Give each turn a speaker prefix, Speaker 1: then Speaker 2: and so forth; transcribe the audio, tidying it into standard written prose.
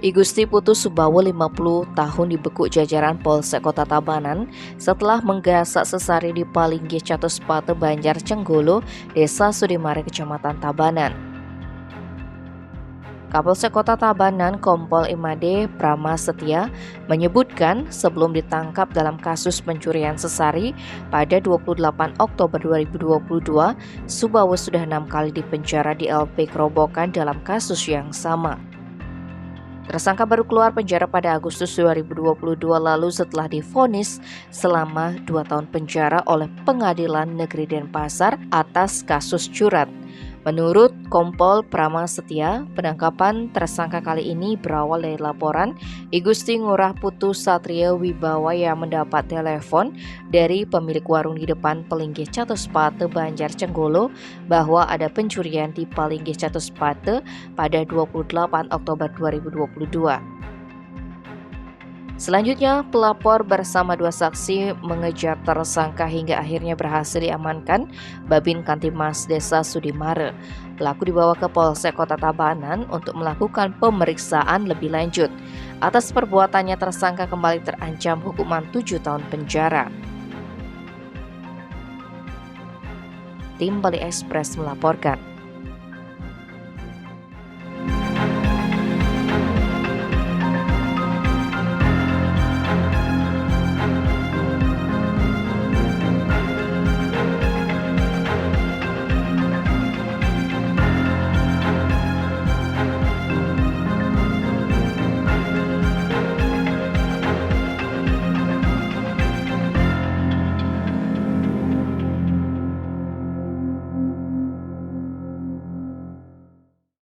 Speaker 1: I Gusti Putu Subawo 50 tahun dibekuk jajaran Polsek Kota Tabanan setelah menggasak sesari di Palinggih Catus Pate Banjar Cenggolo, Desa Sudimare, Kecamatan Tabanan. Kapolsek Kota Tabanan Kompol Imade Pramastia menyebutkan sebelum ditangkap dalam kasus pencurian sesari pada 28 Oktober 2022, Subawo sudah 6 kali dipenjara di LP Kerobokan dalam kasus yang sama. Tersangka baru keluar penjara pada Agustus 2022 lalu setelah divonis selama 2 tahun penjara oleh Pengadilan Negeri Denpasar atas kasus curat. Menurut Kompol Pramastia, penangkapan tersangka kali ini berawal dari laporan I Gusti Ngurah Putu Satria Wibawa yang mendapat telepon dari pemilik warung di depan Palinggih Catus Pate Banjar Cenggolo bahwa ada pencurian di Palinggih Catus Pate pada 28 Oktober 2022. Selanjutnya, pelapor bersama 2 saksi mengejar tersangka hingga akhirnya berhasil diamankan Babin Kantimas Desa Sudimare. Pelaku dibawa ke Polsek Kota Tabanan untuk melakukan pemeriksaan lebih lanjut. Atas perbuatannya tersangka kembali terancam hukuman 7 tahun penjara. Tim Bali Express melaporkan.